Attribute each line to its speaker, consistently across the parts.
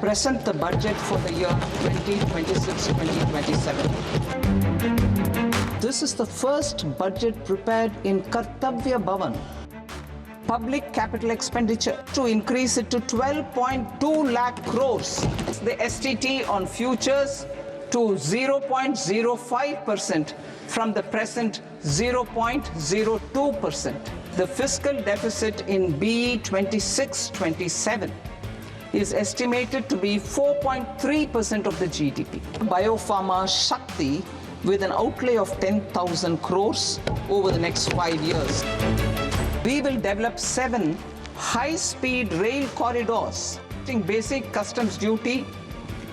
Speaker 1: present the budget for the year 2026-2027. This is the first budget prepared in Kartavya Bhavan. Public capital expenditure to increase it to 12.2 lakh crores. The STT on futures to 0.05% from the present 0.02%. The fiscal deficit in BE 26-27 is estimated to be 4.3% of the GDP. Biopharma Shakti with an outlay of 10,000 crores over the next 5 years. We will develop 7 high-speed rail corridors, basic customs duty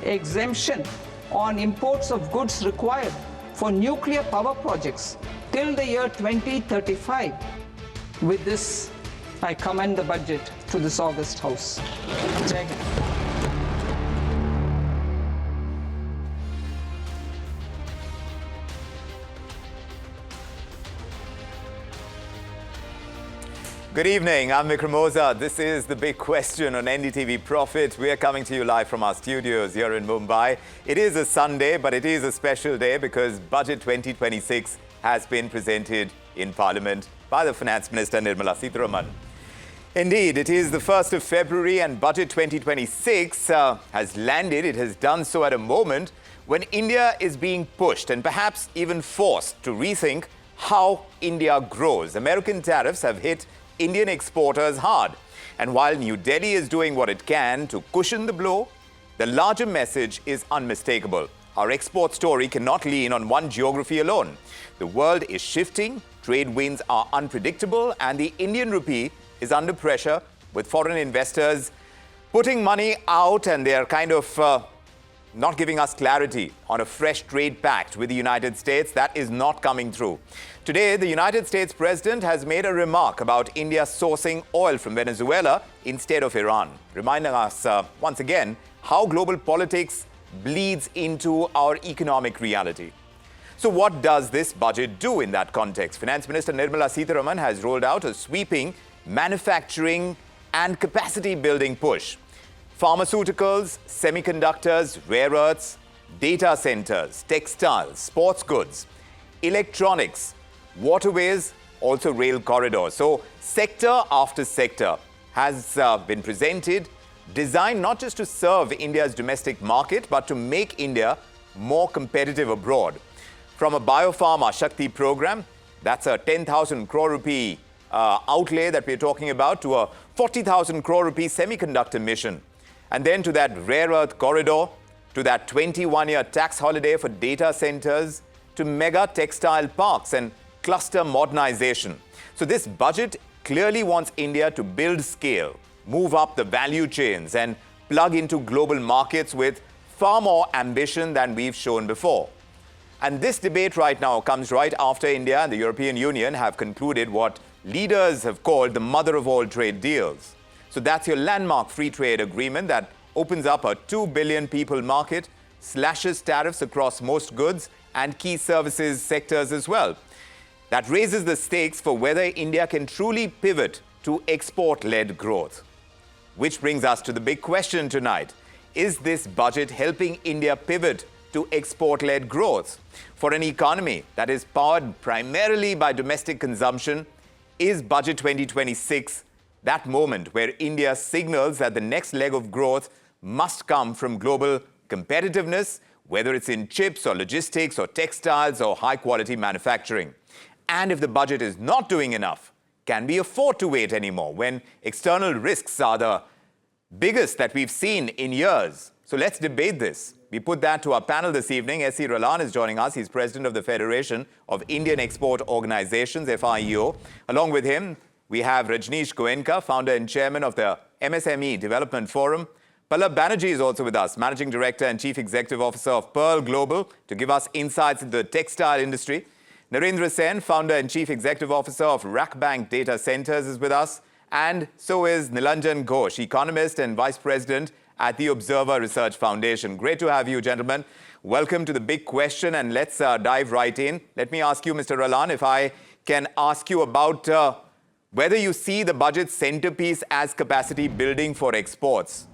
Speaker 1: exemption on imports of goods required for nuclear power projects till the year 2035. With this, I commend the budget to this august House. Jai Hind.
Speaker 2: Good evening, I'm Vikram Oza. This is The Big Question on NDTV Profit. We are coming to you live from our studios here in Mumbai. It is a Sunday, but it is a special day because Budget 2026 has been presented in Parliament by the Finance Minister Nirmala Sitharaman. Indeed, it is the 1st of February and Budget 2026 has landed. It has done so at a moment when India is being pushed and perhaps even forced to rethink how India grows. American tariffs have hit Indian exporters hard. And while New Delhi is doing what it can to cushion the blow, the larger message is unmistakable. Our export story cannot lean on one geography alone. The world is shifting, trade winds are unpredictable, and the Indian rupee is under pressure with foreign investors putting money out, and they are kind of not giving us clarity on a fresh trade pact with the United States. That is not coming through. Today, the United States President has made a remark about India sourcing oil from Venezuela instead of Iran, reminding us once again how global politics bleeds into our economic reality. So what does this budget do in that context? Finance Minister Nirmala Sitharaman has rolled out a sweeping manufacturing and capacity building push. Pharmaceuticals, semiconductors, rare earths, data centers, textiles, sports goods, electronics, waterways, also rail corridors. So sector after sector has been presented, designed not just to serve India's domestic market, but to make India more competitive abroad. From a Biopharma Shakti program, that's a 10,000 crore rupee outlay that we're talking about, to a 40,000 crore rupee semiconductor mission. And then to that rare earth corridor, to that 21-year tax holiday for data centers, to mega textile parks and cluster modernization. So this budget clearly wants India to build scale, move up the value chains, and plug into global markets with far more ambition than we've shown before. And this debate right now comes right after India and the European Union have concluded what leaders have called the mother of all trade deals. So that's your landmark free trade agreement that opens up a 2 billion people market, slashes tariffs across most goods and key services sectors as well. That raises the stakes for whether India can truly pivot to export-led growth. Which brings us to the big question tonight. Is this budget helping India pivot to export-led growth? For an economy that is powered primarily by domestic consumption, is Budget 2026 that moment where India signals that the next leg of growth must come from global competitiveness, whether it's in chips or logistics or textiles or high-quality manufacturing? And if the budget is not doing enough, can we afford to wait anymore when external risks are the biggest that we've seen in years? So let's debate this. We put that to our panel this evening. S.C. Ralan is joining us. He's president of the Federation of Indian Export Organizations, FIEO. Along with him, we have Rajneesh Goenka, founder and chairman of the MSME Development Forum. Pallab Banerjee is also with us, managing director and chief executive officer of Pearl Global, to give us insights into the textile industry. Narendra Sen, founder and chief executive officer of Rackbank Data Centers, is with us. And so is Nilanjan Ghosh, economist and vice president at the Observer Research Foundation. Great to have you, gentlemen. Welcome to The Big Question, and let's dive right in. Let me ask you, Mr. Ralan, if I can ask you about whether you see the budget centerpiece as capacity building for exports.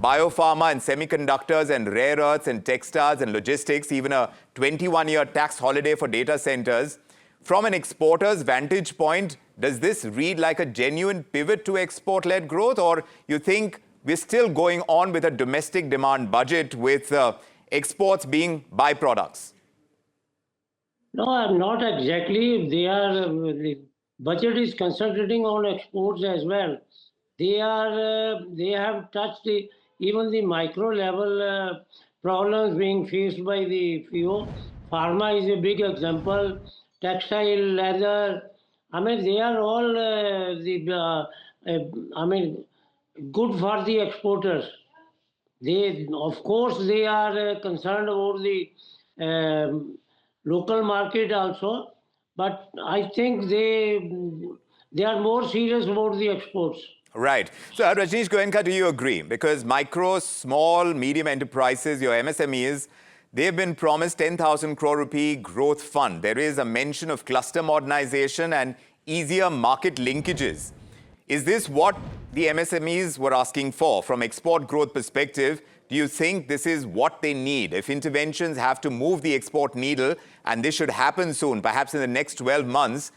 Speaker 2: biopharma and semiconductors and rare earths and textiles and logistics, even a 21-year tax holiday for data centers. From an exporter's vantage point, does this read like a genuine pivot to export-led growth, or you think we're still going on with a domestic demand budget with exports being byproducts?
Speaker 3: No, I'm not exactly. The budget is concentrating on exports as well. They have touched even the micro level problems being faced by the FIO. Pharma is a big example. Textile, leather. I mean, they are all good for the exporters. They, of course, they are concerned about the local market also, but I think they are more serious about the exports.
Speaker 2: Right. So, Rajneesh Goenka, do you agree? Because micro, small, medium enterprises, your MSMEs, they've been promised 10,000 crore rupee growth fund. There is a mention of cluster modernization and easier market linkages. Is this what the MSMEs were asking for from export growth perspective? Do you think this is what they need? If interventions have to move the export needle, and this should happen soon, perhaps in the next 12 months,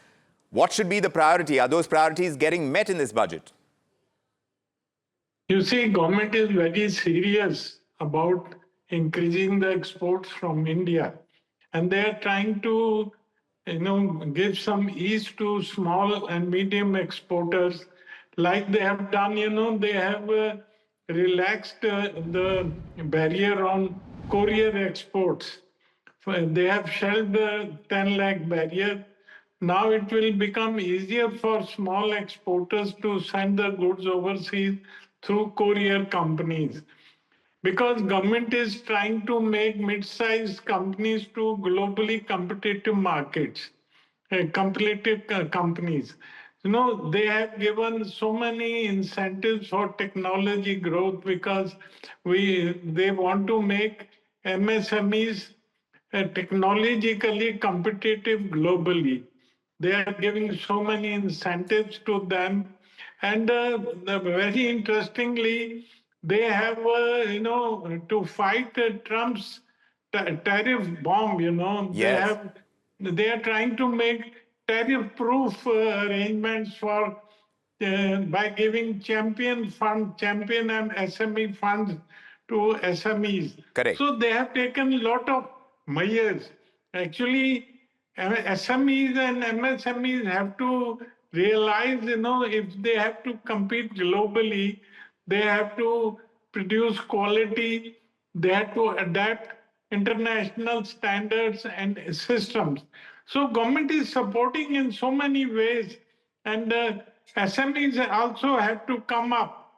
Speaker 2: what should be the priority? Are those priorities getting met in this budget?
Speaker 4: You see, government is very serious about increasing the exports from India, and they are trying to, give some ease to small and medium exporters, like they have done. They have relaxed the barrier on courier exports. They have shelved the 10 lakh barrier. Now it will become easier for small exporters to send the goods overseas through courier companies, because government is trying to make mid-sized companies to globally competitive markets, competitive companies. They have given so many incentives for technology growth, because they want to make MSMEs technologically competitive globally. They are giving so many incentives to them. And very interestingly, they have, to fight Trump's tariff bomb,
Speaker 2: Yes.
Speaker 4: they are trying to make tariff-proof arrangements for by giving champion and SME funds to SMEs.
Speaker 2: Correct.
Speaker 4: So they have taken a lot of measures. Actually, SMEs and MSMEs have to realize, if they have to compete globally, they have to produce quality, they have to adapt international standards and systems. So government is supporting in so many ways, and SMEs also have to come up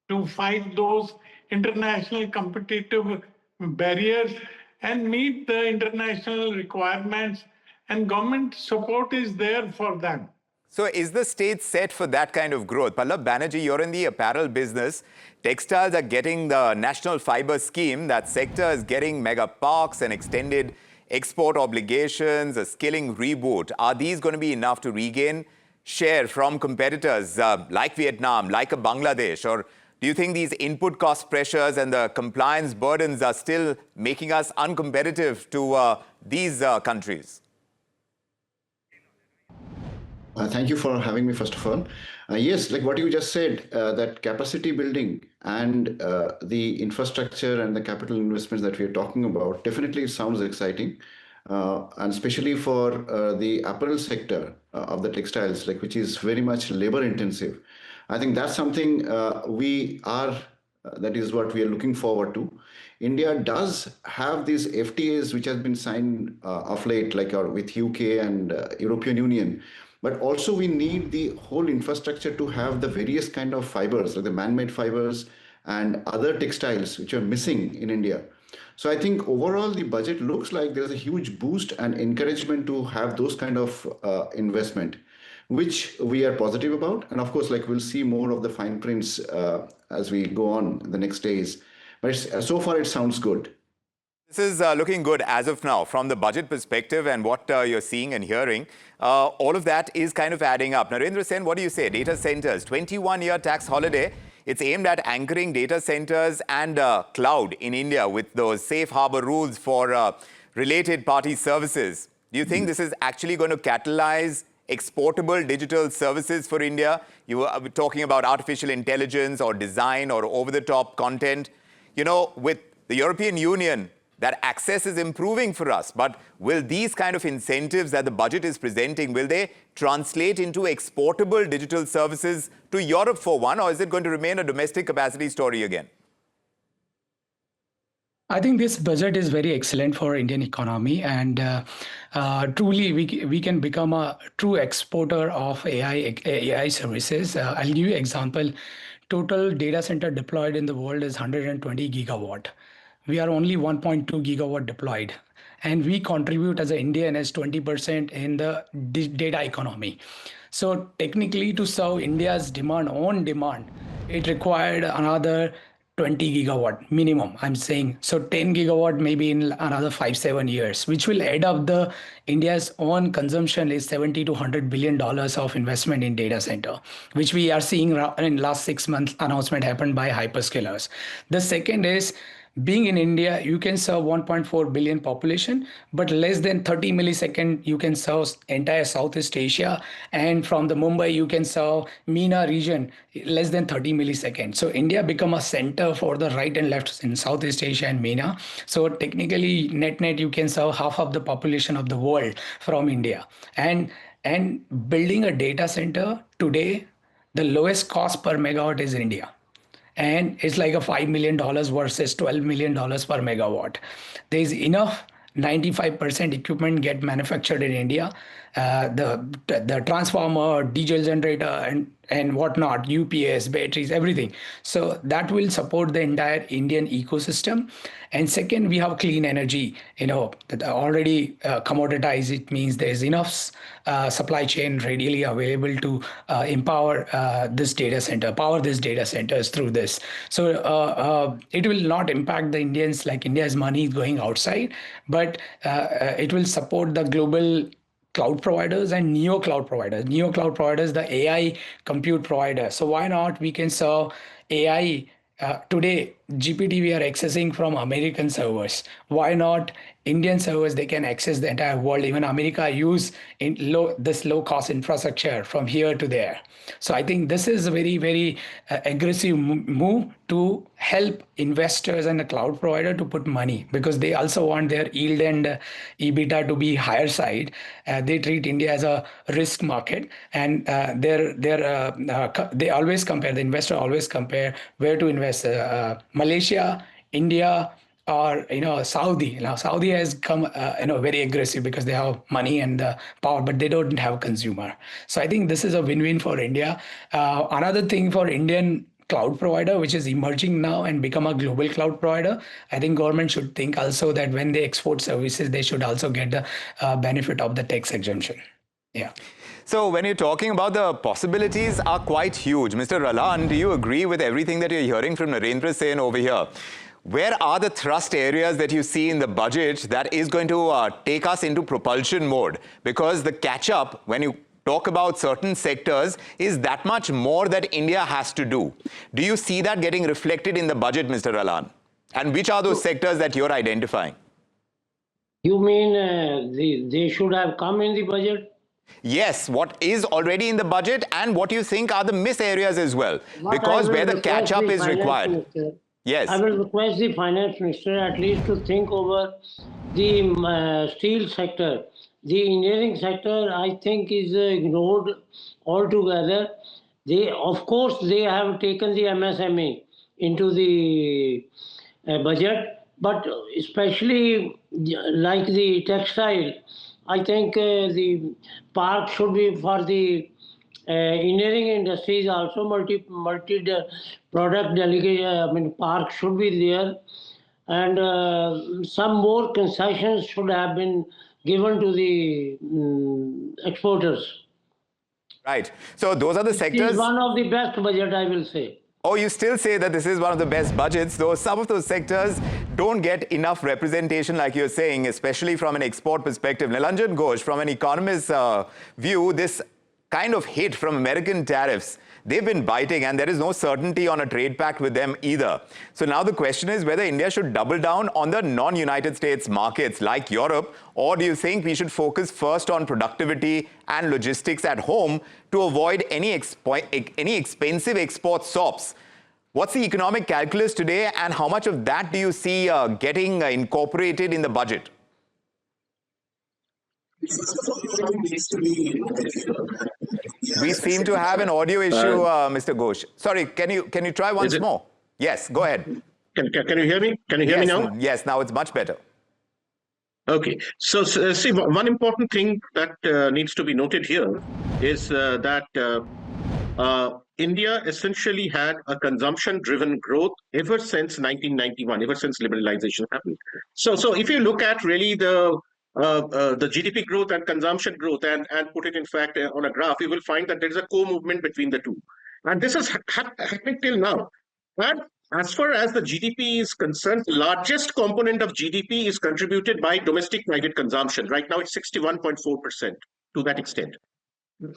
Speaker 4: to fight those international competitive barriers and meet the international requirements, and government support is there for them.
Speaker 2: So is the state set for that kind of growth? Pallab Banerjee, you're in the apparel business. Textiles are getting the National Fiber Scheme. That sector is getting mega parks and extended export obligations, a skilling reboot. Are these going to be enough to regain share from competitors like Vietnam, like a Bangladesh? Or do you think these input cost pressures and the compliance burdens are still making us uncompetitive to these countries?
Speaker 5: Thank you for having me, first of all. Yes, like what you just said, that capacity building and the infrastructure and the capital investments that we are talking about, definitely it sounds exciting. And especially for the apparel sector of the textiles, like which is very much labor intensive. I think that's something that is what we are looking forward to. India does have these FTAs which has been signed of late, like with UK and European Union. But also we need the whole infrastructure to have the various kind of fibers, like the man-made fibers and other textiles which are missing in India. So I think overall the budget looks like there's a huge boost and encouragement to have those kind of investment, which we are positive about. And of course, like we'll see more of the fine prints as we go on the next days. But so far it sounds good.
Speaker 2: This is looking good as of now from the budget perspective and what you're seeing and hearing. All of that is kind of adding up. Narendra Sen, what do you say? Data centers, 21-year tax holiday. It's aimed at anchoring data centers and cloud in India with those safe harbor rules for related party services. Do you think this is actually going to catalyze exportable digital services for India? You were talking about artificial intelligence or design or over-the-top content. You know, with the European Union, that access is improving for us. But will these kind of incentives that the budget is presenting, will they translate into exportable digital services to Europe for one, or is it going to remain a domestic capacity story again?
Speaker 6: I think this budget is very excellent for Indian economy, and truly we can become a true exporter of AI services. I'll give you an example. Total data center deployed in the world is 120 gigawatt. We are only 1.2 gigawatt deployed, and we contribute as an Indian as 20% in the data economy. So technically, to serve India's own demand, it required another 20 gigawatt minimum, I'm saying. So 10 gigawatt maybe in another 5-7 years, which will add up the India's own consumption is $70 to $100 billion of investment in data center, which we are seeing in last 6 months announcement happened by hyperscalers. The second is, being in India, you can serve 1.4 billion population, but less than 30 millisecond, you can serve entire Southeast Asia. And from the Mumbai, you can serve MENA region, less than 30 milliseconds. So India become a center for the right and left in Southeast Asia and MENA. So technically, net, you can serve half of the population of the world from India. And building a data center today, the lowest cost per megawatt is India. And it's like a $5 million versus $12 million per megawatt. There's enough 95% equipment get manufactured in India. The transformer, diesel generator, and whatnot, UPS, batteries, everything. So that will support the entire Indian ecosystem. And second, we have clean energy, that already commoditized. It means there's enough supply chain readily available to empower this data center, power these data centers through this. So it will not impact the Indians like India's money going outside, but it will support the global cloud providers and neo cloud providers. Neo cloud providers, the AI compute providers. So why not we can serve AI today? GPT we are accessing from American servers. Why not Indian servers? They can access the entire world. Even America use this low cost infrastructure from here to there. So I think this is a very, very aggressive move to help investors and the cloud provider to put money, because they also want their yield and EBITDA to be higher side. They treat India as a risk market, and they always compare. The investor always compare where to invest. Malaysia, India, or Saudi. Now Saudi has come very aggressive because they have money and power, but they don't have consumer. So I think this is a win-win for India. Another thing for Indian cloud provider, which is emerging now and become a global cloud provider, I think government should think also that when they export services, they should also get the benefit of the tax exemption. Yeah.
Speaker 2: So when you're talking about the possibilities are quite huge. Mr. Ralan, do you agree with everything that you're hearing from Narendra Sen over here? Where are the thrust areas that you see in the budget that is going to take us into propulsion mode? Because the catch-up, when you talk about certain sectors, is that much more that India has to do. Do you see that getting reflected in the budget, Mr. Ralan? And which are those sectors that you're identifying?
Speaker 3: You mean they should have come in the budget?
Speaker 2: Yes, what is already in the budget and what you think are the miss areas as well, because where the catch-up is required. Yes.
Speaker 3: I will request the finance minister at least to think over the steel sector. The engineering sector, I think, is ignored altogether. Of course, they have taken the MSME into the budget, but especially like the textile, I think the park should be for the engineering industries also. Multi-product delegate, park should be there, and some more concessions should have been given to the exporters.
Speaker 2: Right. So those are the sectors.
Speaker 3: It is one of the best budget, I will say.
Speaker 2: Oh, you still say that this is one of the best budgets, though some of those sectors don't get enough representation, like you're saying, especially from an export perspective. Nilanjan Ghosh, from an economist's view, this kind of hit from American tariffs, they've been biting, and there is no certainty on a trade pact with them either. So now the question is whether India should double down on the non-United States markets like Europe, or do you think we should focus first on productivity and logistics at home to avoid any expensive export stops? What's the economic calculus today, and how much of that do you see getting incorporated in the budget? We seem to have an audio issue, Mr. Ghosh. Sorry, can you try once more? Yes, go ahead.
Speaker 7: Can you hear me? Can you hear me now?
Speaker 2: Yes, now it's much better.
Speaker 7: Okay. So see, one important thing that needs to be noted here is that India essentially had a consumption-driven growth ever since 1991, ever since liberalization happened. So if you look at really the GDP growth and consumption growth and put it in fact on a graph, you will find that there is a co-movement between the two. And this is happening till now. And as far as the GDP is concerned, the largest component of GDP is contributed by domestic private consumption. Right now it's 61.4% to that extent.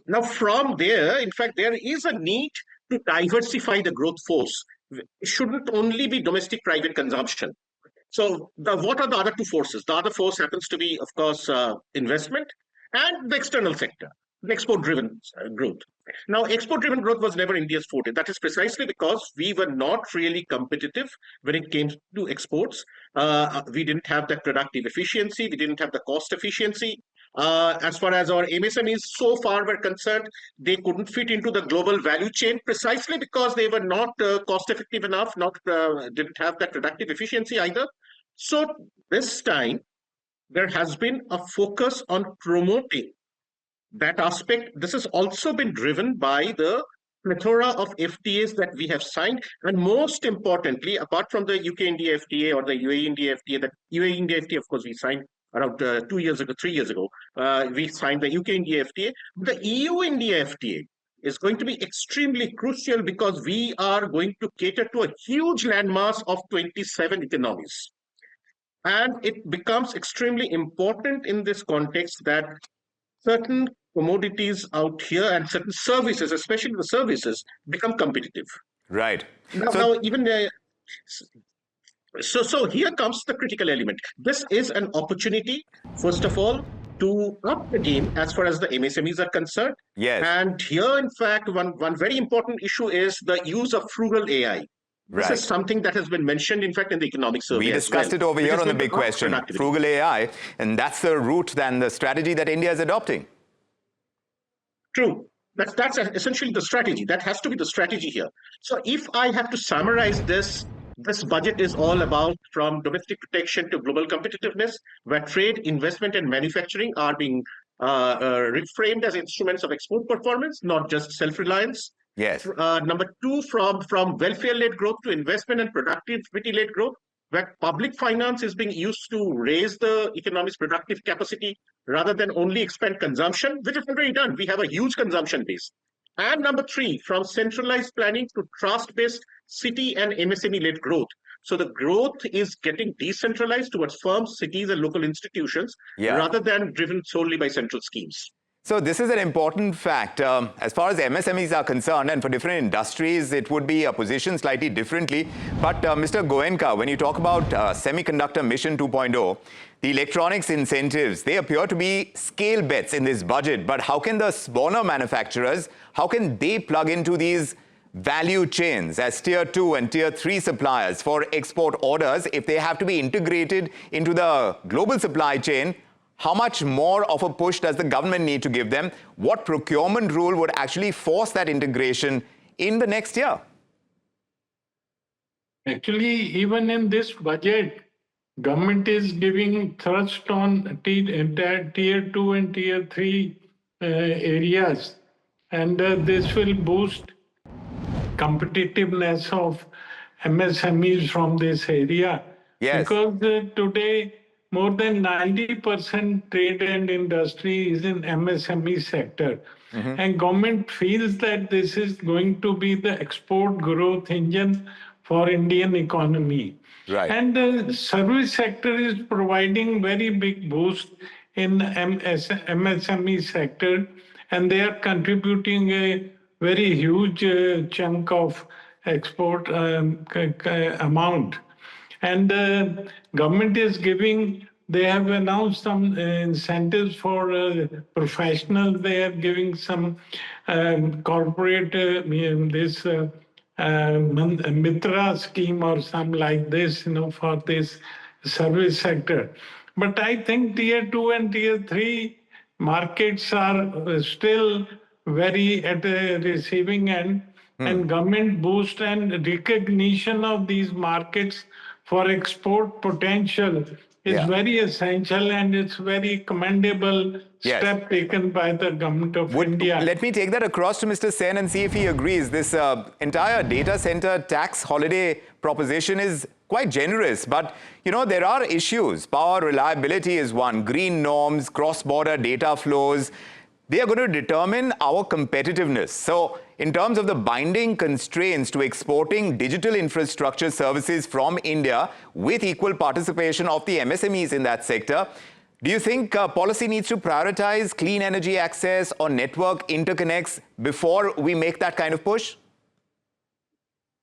Speaker 7: Now from there, in fact, there is a need to diversify the growth force. It shouldn't only be domestic private consumption. So what are the other two forces? The other force happens to be, of course, investment and the external sector, the export-driven growth. Now, export-driven growth was never India's forte. That is precisely because we were not really competitive when it came to exports. We didn't have the productive efficiency. We didn't have the cost efficiency. As far as our MSMEs so far were concerned, they couldn't fit into the global value chain precisely because they were not cost effective enough, didn't have that productive efficiency either. So this time, there has been a focus on promoting that aspect. This has also been driven by the plethora of FTAs that we have signed. And most importantly, apart from the UK-India FTA or the UAE-India FTA, the UAE-India FTA, of course, we signed around 3 years ago, we signed the UK-India FTA. The EU-India FTA is going to be extremely crucial because we are going to cater to a huge landmass of 27 economies. And it becomes extremely important in this context that certain commodities out here and certain services, especially the services, become competitive.
Speaker 2: Right.
Speaker 7: So here comes the critical element. This is an opportunity, first of all, to up the game as far as the MSMEs are concerned.
Speaker 2: Yes.
Speaker 7: And here, in fact, one very important issue is the use of frugal AI. This is something that has been mentioned, in fact, in the economic survey.
Speaker 2: We discussed it over here on the big question, frugal AI, and that's the route and the strategy that India is adopting.
Speaker 7: True. That's essentially the strategy. That has to be the strategy here. So if I have to summarize this budget is all about from domestic protection to global competitiveness, where trade, investment, and manufacturing are being reframed as instruments of export performance, not just self-reliance.
Speaker 2: Yes.
Speaker 7: Number two, from welfare-led growth to investment and productivity-led growth, where public finance is being used to raise the economy's productive capacity rather than only expand consumption, which is already done. We have a huge consumption base. And number three, from centralized planning to trust-based city and MSME-led growth. So the growth is getting decentralized towards firms, cities, and local institutions rather than driven solely by central schemes.
Speaker 2: So this is an important fact. As far as MSMEs are concerned, and for different industries, it would be positioned slightly differently. But Mr. Goenka, when you talk about Semiconductor Mission 2.0, the electronics incentives, they appear to be scale bets in this budget. But how can the smaller manufacturers, how can they plug into these value chains as tier 2 and tier 3 suppliers for export orders if they have to be integrated into the global supply chain? How much more of a push does the government need to give them? What procurement rule would actually force that integration in the next year?
Speaker 4: Actually, even in this budget, government is giving thrust on tier 2 and tier 3 areas. And this will boost competitiveness of MSMEs from this area.
Speaker 2: Yes.
Speaker 4: Because today, more than 90% trade and industry is in MSME sector. And government feels that this is going to be the export growth engine for Indian economy.
Speaker 2: Right.
Speaker 4: And the service sector is providing very big boost in MSME sector, and they are contributing a very huge chunk of export amount. And the government is giving, they have announced some incentives for professionals. They are giving some corporate, this Mitra scheme or something like this, for this service sector. But I think tier 2 and tier 3 markets are still very at the receiving end, and government boost and recognition of these markets for export potential is very essential, and it's very commendable step taken by the government of India.
Speaker 2: Let me take that across to Mr. Sen and see if he agrees. This entire data center tax holiday proposition is quite generous, but there are issues. Power reliability is one, green norms, cross-border data flows. They are going to determine our competitiveness. So in terms of the binding constraints to exporting digital infrastructure services from India with equal participation of the MSMEs in that sector, do you think policy needs to prioritize clean energy access or network interconnects before we make that kind of push?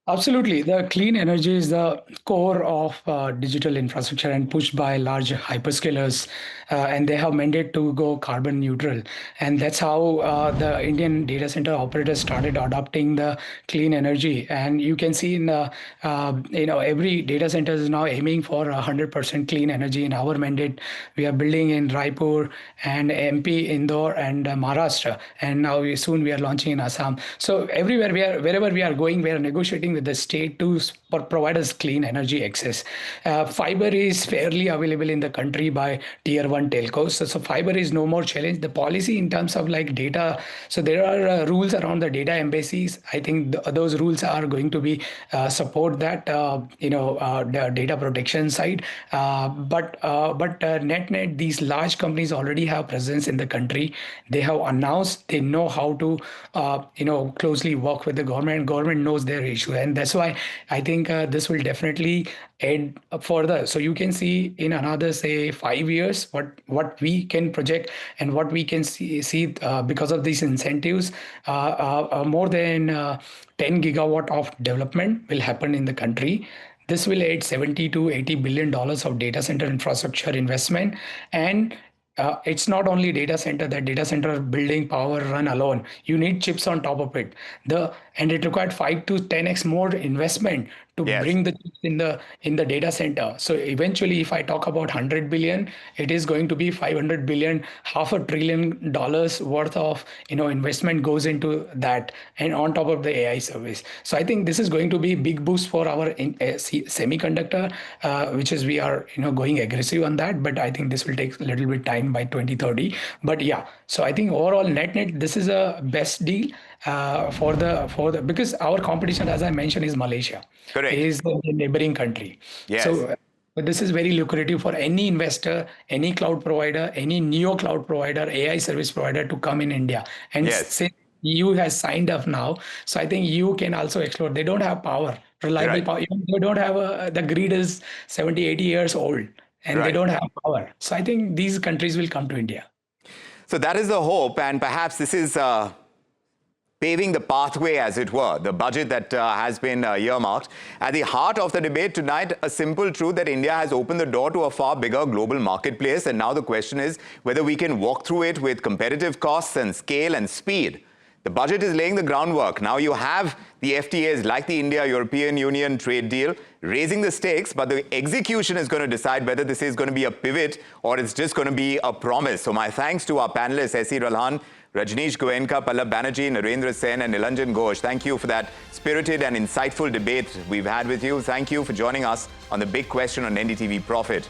Speaker 6: Absolutely. The clean energy is the core of digital infrastructure and pushed by large hyperscalers, and they have mandate to go carbon neutral. And that's how the Indian data center operators started adopting the clean energy. And you can see in every data center is now aiming for 100% clean energy. In our mandate, we are building in Raipur and MP, Indore, and Maharashtra. And now soon we are launching in Assam. So everywhere wherever we are going, we are negotiating with the state to provide us clean energy access. Fiber is fairly available in the country by tier 1 telcos. So fiber is no more challenge. The policy in terms of like data, so there are rules around the data embassies. I think those rules are going to be support that the data protection side. But net these large companies already have presence in the country. They have announced they know how to closely work with the government. Government knows their issue, and that's why I think this will definitely add further. So you can see in another, say, 5 years, what we can project and what we can see because of these incentives, more than 10 gigawatt of development will happen in the country. This will add $70 to $80 billion of data center infrastructure investment. And it's not only data center, that data center building power run alone. You need chips on top of it. And it required 5 to 10x more investment to bring the chips in the data center. So eventually, if I talk about 100 billion, it is going to be 500 billion, $500 billion worth of investment goes into that, and on top of the AI service. So I think this is going to be big boost for our semiconductor, which is we are going aggressive on that. But I think this will take a little bit time by 2030. But yeah, so I think overall net this is a best deal for the because our competition, as I mentioned, is Malaysia.
Speaker 2: Correct.
Speaker 6: Is the neighboring country.
Speaker 2: Yes.
Speaker 6: So but this is very lucrative for any investor, any cloud provider, any neo cloud provider, AI service provider to come in India. And since EU has signed up now, so I think EU can also explore. They don't have power, reliable power. They don't have the grid is 70, 80 years old, and they don't have power. So I think these countries will come to India.
Speaker 2: So that is the hope, and perhaps this is paving the pathway, as it were, the budget that has been earmarked. At the heart of the debate tonight, a simple truth that India has opened the door to a far bigger global marketplace, and now the question is whether we can walk through it with competitive costs and scale and speed. The budget is laying the groundwork. Now you have the FTAs like the India-European Union trade deal raising the stakes, but the execution is going to decide whether this is going to be a pivot or it's just going to be a promise. So my thanks to our panelists, S.C. Ralhan, Rajneesh Goenka, Pallab Banerjee, Narendra Sen and Nilanjan Ghosh. Thank you for that spirited and insightful debate we've had with you. Thank you for joining us on The Big Question on NDTV Profit.